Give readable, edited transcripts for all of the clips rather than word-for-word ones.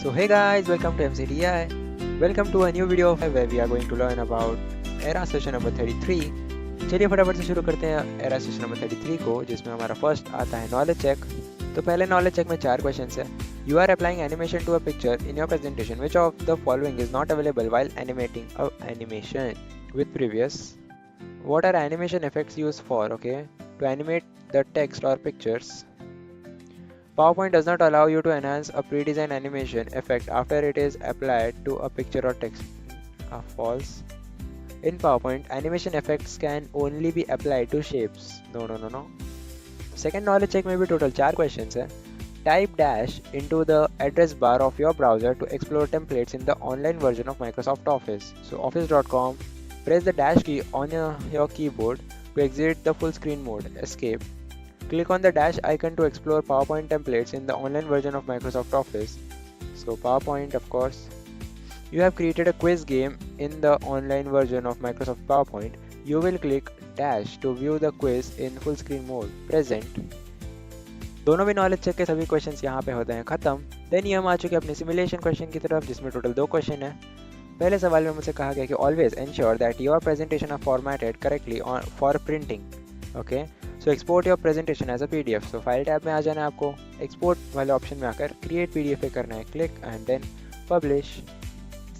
So hey guys, welcome to MCDI. Welcome to a new video where we are going to learn about ERA session number 33. चलिए फटाफट से शुरू करते हैं ERA session number 33 को, जिसमें हमारा फर्स्ट आता है नॉलेज चेक। तो पहले नॉलेज चेक में 4 क्वेश्चन है। You are applying animation to a picture in your presentation which of the following is not available while animating a animation with previous. What are animation effects used for? Okay, to animate the text or pictures. PowerPoint does not allow you to enhance a pre-designed animation effect after it is applied to a picture or text. False. In PowerPoint, animation effects can only be applied to shapes. No. Second knowledge check में भी total 4 questions है. Type dash into the address bar of your browser to explore templates in the online version of Microsoft Office. So office.com. Press the dash key on your keyboard to exit the full screen mode. Escape. Click on the dash icon to explore PowerPoint templates in the online version of Microsoft Office. So PowerPoint, of course. You have created a quiz game in the online version of Microsoft PowerPoint. You will click dash to view the quiz in full screen mode. Present. दोनों भी knowledge check के सभी questions यहाँ पे होते हैं खत्म। Then ये हम आ चुके अपने सिमुलेशन क्वेश्चन की तरफ, जिसमें टोटल 2 क्वेश्चन है। पहले सवाल में मुझसे कहा गया कि always ensure that your presentation are formatted correctly for printing. Okay, so export your presentation as a PDF. So file tab में आ जाना है आपको, एक्सपोर्ट वाले ऑप्शन में आकर क्रिएट पीडीएफ पे करना है click and then publish.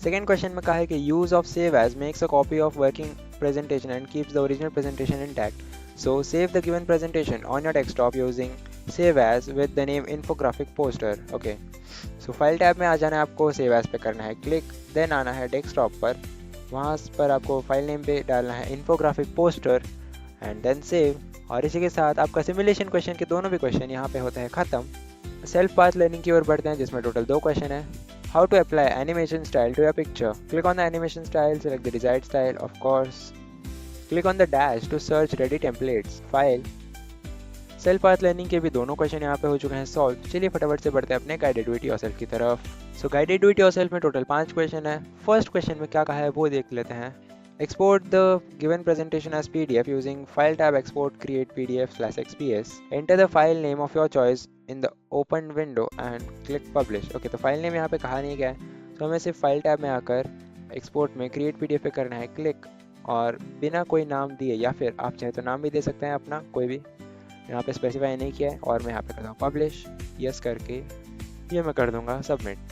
Second question में कहा है कि use of save as makes a copy of working presentation and keeps the original presentation intact. So save the given presentation on your desktop using save as with the name infographic poster. Okay, so file tab में आ जाना है आपको, save as पे करना है click, then आना है डेस्कटॉप पर, वहाँ पर आपको फाइल नेम पे डालना है infographic poster and then save. और इसी के साथ आपका सिमुलेशन क्वेश्चन के दोनों भी क्वेश्चन यहाँ पे होते हैं खत्म। सेल्फ पाथ लर्निंग की ओर बढ़ते हैं, जिसमें टोटल 2 क्वेश्चन है। How to apply animation style to your picture. Click on the animation style, select the desired style of course, click on the dash to search ready templates file. Self path learning के भी दोनों question यहाँ पे हो चुके हैं solve. चलिए फटाफट से बढ़ते हैं अपने गाइडेड डू इट योरसेल्फ की तरफ। सो गाइडेड डू इट योरसेल्फ में टोटल 5 क्वेश्चन है। फर्स्ट क्वेश्चन में क्या कहा है वो देख लेते हैं। Export the given presentation as PDF using File tab, export, create PDF/XPS. Enter the file name of your choice in the open window and click publish. Okay, तो फाइल नेम यहाँ पे कहा नहीं गया है, तो हमें सिर्फ फाइल टैब में आकर एक्सपोर्ट में क्रिएट पीडीएफ पे करना है क्लिक, और बिना कोई नाम दिए, या फिर आप चाहे तो नाम भी दे सकते हैं अपना कोई भी, यहाँ पे स्पेसिफाई नहीं किया है। और मैं यहाँ पे करता हूँ पब्लिश, यस करके ये मैं कर दूंगा सबमिट।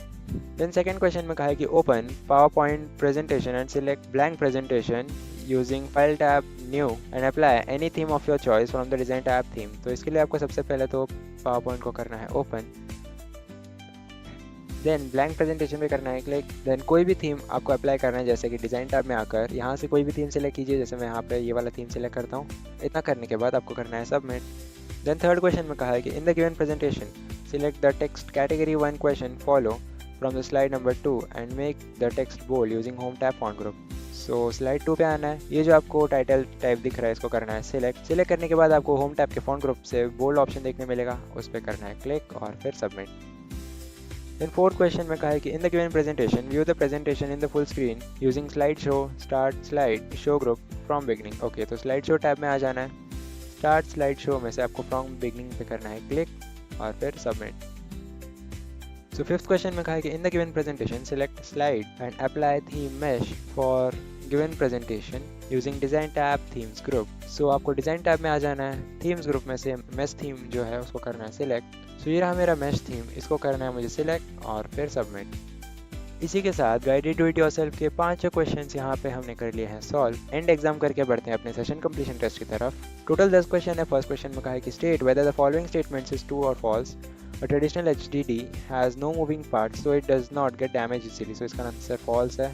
देन सेकेंड क्वेश्चन में कहा है कि open PowerPoint presentation and select blank presentation using file tab new and apply any theme of your choice from the design tab theme. तो इसके लिए आपको सबसे पहले तो पावरपॉइंट को करना है ओपन, देन ब्लैंक प्रेजेंटेशन पे करना है क्लिक, देन कोई भी थीम आपको अप्लाई करना है, जैसे कि डिजाइन टैब में आकर यहाँ से कोई भी थीम सिलेक्ट कीजिए, जैसे मैं यहाँ पे ये वाला थीम सिलेक्ट करता हूँ। इतना करने के बाद आपको करना है सबमिट। देन थर्ड क्वेश्चन में कहा है कि in the given presentation select the text category 1 question follow from the slide number 2 and make the text bold using home tab font group. So slide 2 पे आना है, ये जो आपको टाइटल टाइप दिख रहा है इसको करना है सिलेक्ट करने के बाद आपको होम टैब के फॉन्ट ग्रुप से बोल्ड ऑप्शन देखने मिलेगा, उस पर करना है क्लिक और फिर सबमिट। देन फोर्थ क्वेश्चन में कहा है कि in the given presentation view the presentation in the full screen using slide show start slide show group from beginning. Okay, तो स्लाइड शो टैब में आ जाना है, स्टार्ट स्लाइड शो में से आपको फ्रॉम बिगनिंग पे करना है क्लिक और फिर सबमिट। So fifth question में कहा है कि in the given presentation select slide and apply theme mesh for given presentation using design tab themes group. So आपको design tab में आ जाना है, themes group में से mesh theme जो है उसको करना है select. So ये रहा मेरा mesh theme, इसको करना है मुझे select और फिर submit। इसी के साथ गाइडेड डू इट योरसेल्फ के 5 क्वेश्चंस यहाँ पे हमने कर लिए हैं सॉल्व। एंड एग्जाम करके बढ़ते हैं अपने सेशन कंप्लीशन टेस्ट की तरफ। टोटल 10 क्वेश्चन है। फर्स्ट क्वेश्चन में कहा है कि state whether the following statements is true और false. A traditional HDD has no moving parts, so it does not get damaged easily. So इसका आंसर false है।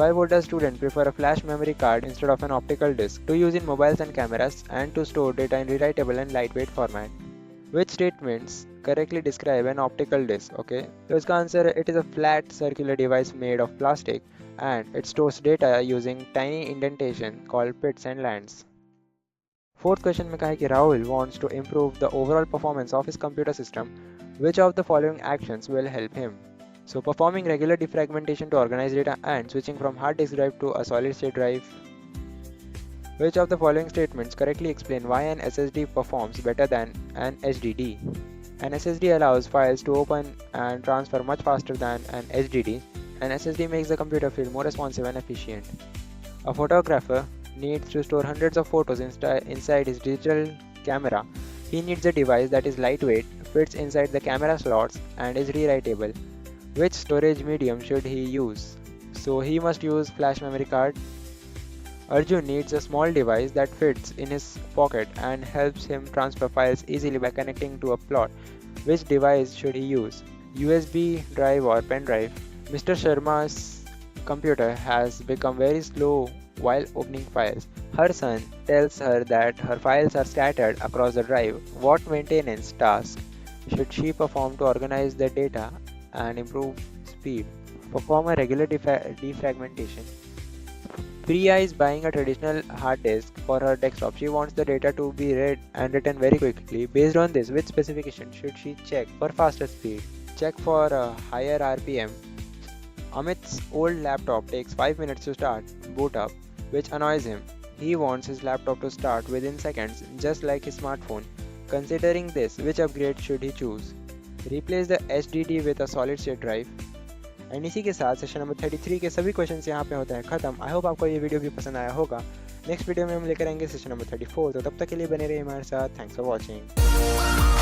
Why would a student prefer a flash memory card instead of an optical disc to use in mobiles and cameras and to store data in rewritable and lightweight format? Which statements correctly describe an optical disc? Okay, तो इसका answer है it is a flat circular device made of plastic and it stores data using tiny indentation called pits and lands. Fourth question में कहा है कि Rahul wants to improve the overall performance of his computer system. Which of the following actions will help him? So performing regular defragmentation to organize data and switching from hard disk drive to a solid state drive. Which of the following statements correctly explain why an SSD performs better than an HDD? An SSD allows files to open and transfer much faster than an HDD. An SSD makes the computer feel more responsive and efficient. A photographer needs to store hundreds of photos inside his digital camera. He needs a device that is lightweight, fits inside the camera slots, and is rewritable. Which storage medium should he use? So he must use flash memory card. Arjun needs a small device that fits in his pocket and helps him transfer files easily by connecting to a plot. Which device should he use? USB drive or pen drive? Mr. Sharma's computer has become very slow while opening files. Her son tells her that her files are scattered across the drive. What maintenance task should she perform to organize the data and improve speed? Perform a regular defragmentation. Priya is buying a traditional hard disk for her desktop. She wants the data to be read and written very quickly. Based on this, which specification should she check for faster speed? Check for a higher RPM. Amit's old laptop takes 5 minutes to start boot up, which annoys him. He wants his laptop to start within seconds, just like his smartphone. Considering this, which upgrade should he choose? Replace the HDD with a solid state drive. And इसी के साथ session number 33 के सभी questions यहाँ पे होते हैं खत्म। आई होप आपको ये वीडियो भी पसंद आया होगा। नेक्स्ट वीडियो में हम लेकर आएंगे सेशन नंबर 34, तो तब तक के लिए बने रहिए हमारे साथ। Thanks for watching.